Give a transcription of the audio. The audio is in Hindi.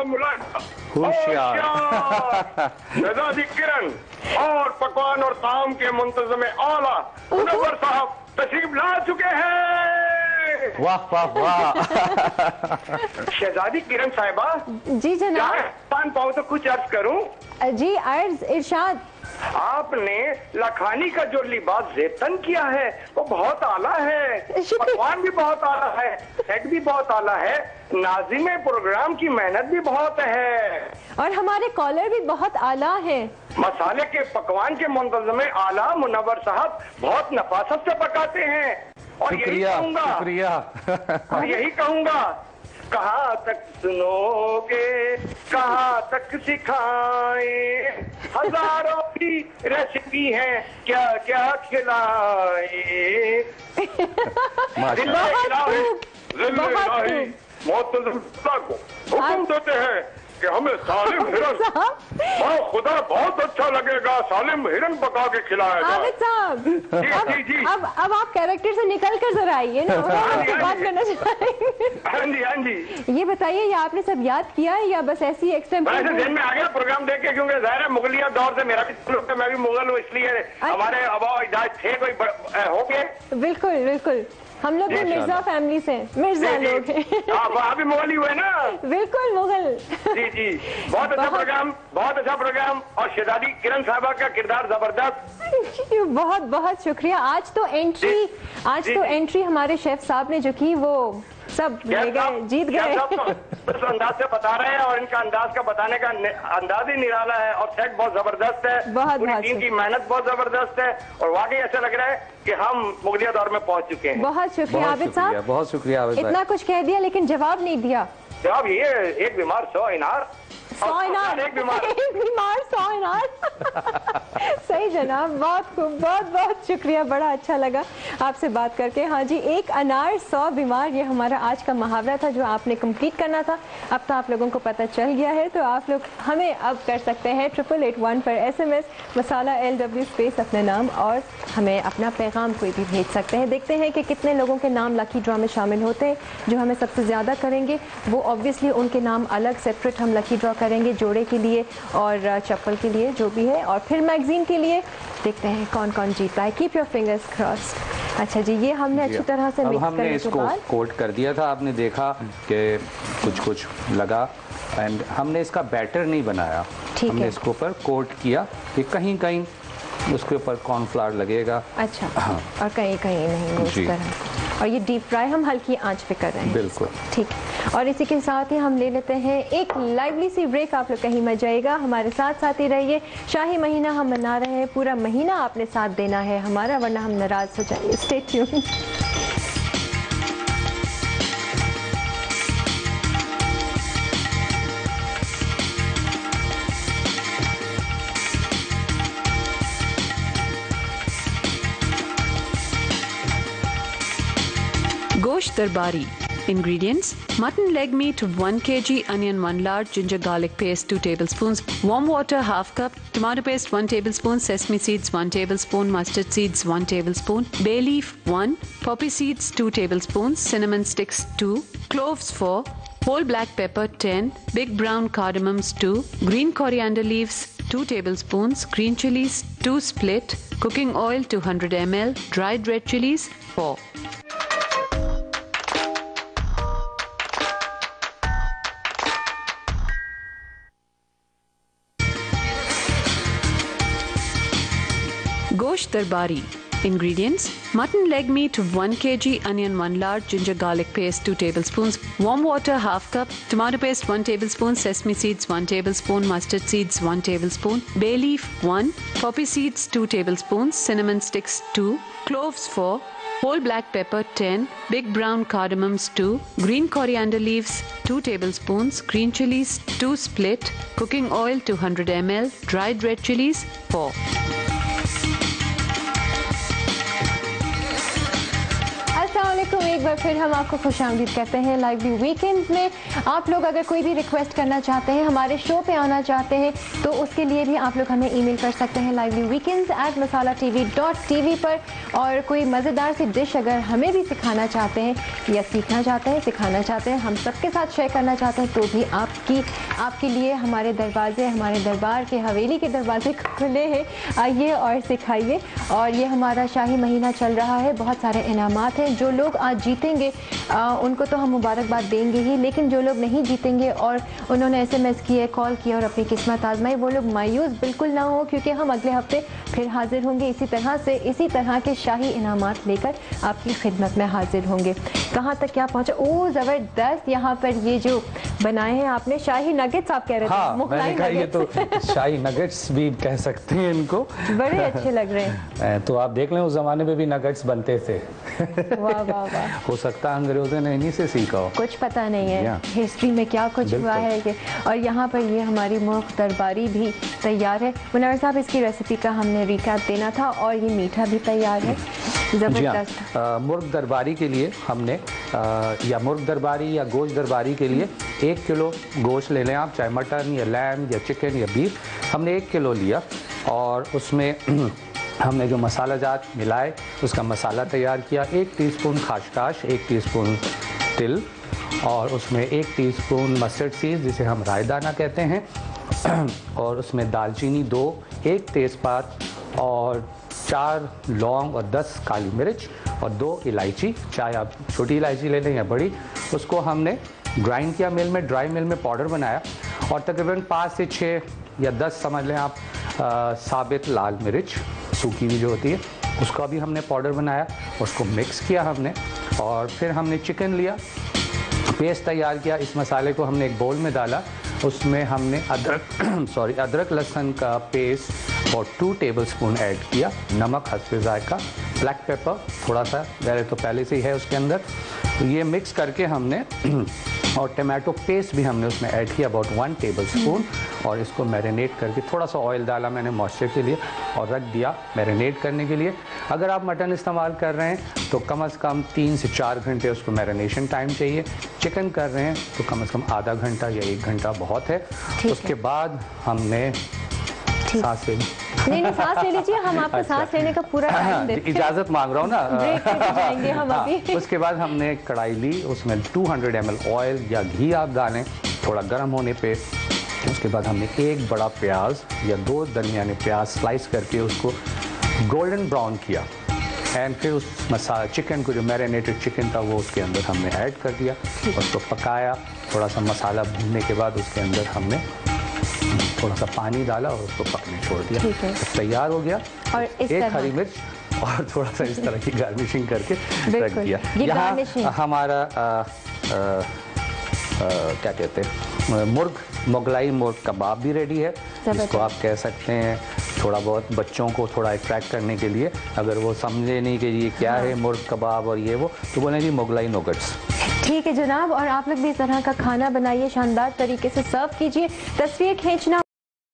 होशियार शहजादी किरण और पकवान और ताम के मुंतज़िम आला मुनव्वर साहब तशरीफ ला चुके हैं। वाह वाह वाह। शहजादी किरण साहिबा। जी जनाब। पान पाओ तो कुछ अर्ज करूं? जी अर्ज इरशाद। आपने लखानी का जो लिबास जेतन किया है वो बहुत आला है, पकवान भी बहुत आला है, सेट भी बहुत आला है, नाज़िमे प्रोग्राम की मेहनत भी बहुत है और हमारे कॉलर भी बहुत आला है। मसाले के पकवान के मुंतज़िम आला मुनव्वर साहब बहुत नफासत से पकाते हैं और यही कहूँगा कहाँ तक सुनोगे, कहाँ तक सिखाए, हजारों की रेसिपी है, क्या क्या खिलाए। को हुक्म देते हैं कि हमें सालिम हिरन खुदा बहुत अच्छा लगेगा, सालिम हिरन पका के खिलाया जाए। आबिद साहब अब आप कैरेक्टर से निकल कर जरा आइए ना, बात करना चाहेंगे। हाँ जी हाँ जी। ये बताइए ये आपने सब याद किया है या बस ऐसी एक्सटेम्पोर दिन में आ गया प्रोग्राम देख के, क्योंकि जाहिर है मुगलिया दौर से मेरा भी मैं भी मुगल हूँ, इसलिए हमारे अब थे कोई हो गए। बिल्कुल बिल्कुल, हम लोग भी मिर्जा फैमिली से, मिर्जा लोग हैं। आप भी मुगल ही हुए ना? बिल्कुल मुगल। जी जी, बहुत अच्छा प्रोग्राम, बहुत अच्छा प्रोग्राम और शहजादी किरण साहबा का किरदार जबरदस्त। बहुत बहुत शुक्रिया। आज तो एंट्री हमारे शेफ साहब ने जो की वो सब ले गए, जीत गए। इस अंदाज से बता रहे हैं और इनका अंदाज का बताने का अंदाज ही निराला है और सेट बहुत जबरदस्त है, पूरी टीम की मेहनत बहुत जबरदस्त है और वाकई ऐसा लग रहा है कि हम मुगलिया दौर में पहुंच चुके हैं। बहुत शुक्रिया आबिद साहब, बहुत शुक्रिया आबिद। इतना कुछ कह दिया लेकिन जवाब नहीं दिया। जवाब ये, एक बीमार 100 इनार। 100 इनार, एक बीमार 100 इनार। सही जनाब, बहुत खूब, बहुत बहुत शुक्रिया, बड़ा अच्छा लगा आपसे बात करके। हाँ जी, 1 अनार 100 बीमार, ये हमारा आज का मुहावरा था जो आपने कंप्लीट करना था। अब तो आप लोगों को पता चल गया है, तो आप लोग हमें अब कर सकते हैं 8881 पर SMS मसाला LW स्पेस अपने नाम और हमें अपना पैगाम कोई भी भेज सकते हैं। देखते हैं कि कितने लोगों के नाम लकी ड्रॉ में शामिल होते हैं। जो हमें सबसे ज़्यादा करेंगे वो ऑब्वियसली उनके नाम अलग सेपरेट हम लकी ड्रॉ करेंगे, जोड़े के लिए और चप्पल के लिए जो भी है, और फिर मैगजीन के लिए। देखते हैं कौन कौन जीता है, कीप योर फिंगर्स क्रॉस्ड। अच्छा जी, ये हमने अच्छी तरह से मिक्स हमने इसको कोट कर दिया था, आपने देखा कि कुछ कुछ लगा एंड हमने इसका बैटर नहीं बनाया, हमने इसके ऊपर कोट किया कि कहीं कहीं उसके ऊपर कॉर्नफ्लावर लगेगा। अच्छा हाँ। और कहीं कहीं नहीं इस तरह। और ये डीप फ्राई हम हल्की आंच पे कर रहे हैं। बिल्कुल ठीक। और इसी के साथ ही हम ले लेते हैं एक लाइवली सी ब्रेक। आप लोग कहीं मत जाइएगा, हमारे साथ ही रहिए। शाही महीना हम मना रहे हैं, पूरा महीना आपने साथ देना है हमारा, वरना हम नाराज हो जाएंगे। Stay tuned. Gosh Darbari. Ingredients: mutton leg meat 1 kg, onion 1 large, ginger garlic paste 2 tablespoons, warm water ½ cup, tomato paste 1 tablespoon, sesame seeds 1 tablespoon, mustard seeds 1 tablespoon, bay leaf 1, poppy seeds 2 tablespoons, cinnamon sticks 2, cloves 4, whole black pepper 10, big brown cardamoms 2, green coriander leaves 2 tablespoons, green chilies 2 split, cooking oil 200 ml, dried red chilies 4. Gosh Darbari. Ingredients: mutton leg meat 1 kg, onion 1 large, ginger garlic paste 2 tablespoons, warm water ½ cup, tomato paste 1 tablespoon, sesame seeds 1 tablespoon, mustard seeds 1 tablespoon, bay leaf 1, poppy seeds 2 tablespoons, cinnamon sticks 2, cloves 4, whole black pepper 10, big brown cardamoms 2, green coriander leaves 2 tablespoons, green chilies 2 split, cooking oil 200 ml, dried red chilies 4. वालेकुम। एक बार फिर हम आपको खुशामदीद करते हैं लाइवली वीकेंड्स में। आप लोग अगर कोई भी रिक्वेस्ट करना चाहते हैं, हमारे शो पे आना चाहते हैं, तो उसके लिए भी आप लोग हमें ईमेल कर सकते हैं livelyweekends@masalatv.tv पर। और कोई मज़ेदार सी डिश अगर हमें भी सिखाना चाहते हैं या सीखना चाहते हैं, सिखाना चाहते हैं, हम सबके साथ शेयर करना चाहते हैं, तो भी आपके लिए हमारे दरवाजे, हमारे दरबार के हवेली के दरवाजे खुले हैं। आइए और सिखाइए। और ये हमारा शाही महीना चल रहा है, बहुत सारे इनामात हैं। जो लोग आज जीतेंगे उनको तो हम मुबारकबाद देंगे ही, लेकिन जो लोग नहीं जीतेंगे और उन्होंने SMS किए, कॉल किया और अपनी किस्मत आजमाई, वो लोग मायूस बिल्कुल ना हो, क्योंकि हम अगले हफ्ते फिर हाजिर होंगे इसी तरह के शाही इनामात लेकर आपकी खिदमत में हाजिर होंगे। कहाँ तक क्या पहुँचा? ओ ज़बरदस्त। यहाँ पर ये जो बनाए हैं आपने शाही नगेट्स, आप कह रहे थे। हाँ, मैंने कहा ये तो शाही नगेट्स भी कह सकते हैं इनको। बड़े अच्छे लग रहे हैं। तो आप देख लें, उस जमाने में भी नगेट्स बनते थे। वाह वाह वाह। हो सकता है अंग्रेजों ने इन्हीं से सीखा हो, कुछ पता नहीं है हिस्ट्री में क्या कुछ हुआ है ये। और यहाँ पर ये हमारी मुर्ग दरबारी भी तैयार है। मुनव्वर साहब, इसकी रेसिपी का हमने रिकैप देना था। और ये मीठा भी तैयार है, जबरदस्त। मुर्ग दरबारी के लिए हमने या मुर्ग दरबारी या गोश्त दरबारी के लिए 1 किलो गोश्त ले लें आप, चाहे मटन या लैम या चिकन या बीफ। हमने 1 किलो लिया और उसमें हमने जो मसाला जात मिलाए उसका मसाला तैयार किया। 1 टीस्पून खाशकाश, 1 टीस्पून तिल, और उसमें 1 टीस्पून मस्टर्ड सीड्स जिसे हम रायदाना कहते हैं, और उसमें दालचीनी 2, 1 तेज़पात और 4 लौंग और 10 काली मिर्च और 2 इलायची, चाहे आप छोटी इलायची ले लें या बड़ी। उसको हमने ग्राइंड किया मिल में, ड्राई मिल में पाउडर बनाया। और तकरीबन 5 से 6 या 10 समझ लें आप साबित लाल मिर्च सूखी हुई जो होती है, उसका भी हमने पाउडर बनाया, उसको मिक्स किया हमने। और फिर हमने चिकन लिया, पेस्ट तैयार किया। इस मसाले को हमने एक बाउल में डाला, उसमें हमने अदरक लहसुन का पेस्ट और 2 टेबलस्पून ऐड किया, नमक हस्बे जायका, ब्लैक पेपर थोड़ा सा तो पहले से ही है उसके अंदर। तो ये मिक्स करके हमने और टमाटो पेस्ट भी हमने उसमें ऐड किया, अबाउट 1 टेबलस्पून। और इसको मैरिनेट करके थोड़ा सा ऑयल डाला मैंने मॉइस्चर के लिए और रख दिया मैरिनेट करने के लिए। अगर आप मटन इस्तेमाल कर रहे हैं तो कम से कम 3 से 4 घंटे उसको मैरिनेशन टाइम चाहिए। चिकन कर रहे हैं तो कम से कम आधा घंटा या 1 घंटा बहुत है। उसके बाद हमने सांस ले नहीं सांस ले लीजिए, हम आपको सांस लेने का पूरा टाइम देते हैं। इजाज़त मांग रहा हूँ ना, ब्रेक पे जाएंगे हम अभी। उसके बाद हमने कढ़ाई ली, उसमें 200 ml ऑयल या घी आप डालें थोड़ा गर्म होने पे। उसके बाद हमने 1 बड़ा प्याज या 2 दरमियाने प्याज स्लाइस करके उसको गोल्डन ब्राउन किया। एंड फिर उस मसाला चिकन को, जो मैरिनेटेड चिकन था, वो उसके अंदर हमने ऐड कर दिया, उसको पकाया। थोड़ा सा मसाला भूनने के बाद उसके अंदर हमने थोड़ा सा पानी डाला और उसको पकने छोड़ दिया। तैयार हो गया। और 1 हरी मिर्च और थोड़ा सा इस तरह की गार्निशिंग करके रख दिया। यहाँ हमारा क्या कहते हैं, मुगलाई मुर्ग कबाब भी रेडी है, जिसको आप कह सकते हैं थोड़ा बहुत बच्चों को थोड़ा अट्रैक्ट करने के लिए, अगर वो समझे नहीं कि ये क्या है मुर्ग कबाब और ये वो, तो बोलें जी मुगलाई नगेट्स। ठीक है जनाब। और आप लोग भी इस तरह का खाना बनाइए, शानदार तरीके से सर्व कीजिए। तस्वीर खींचना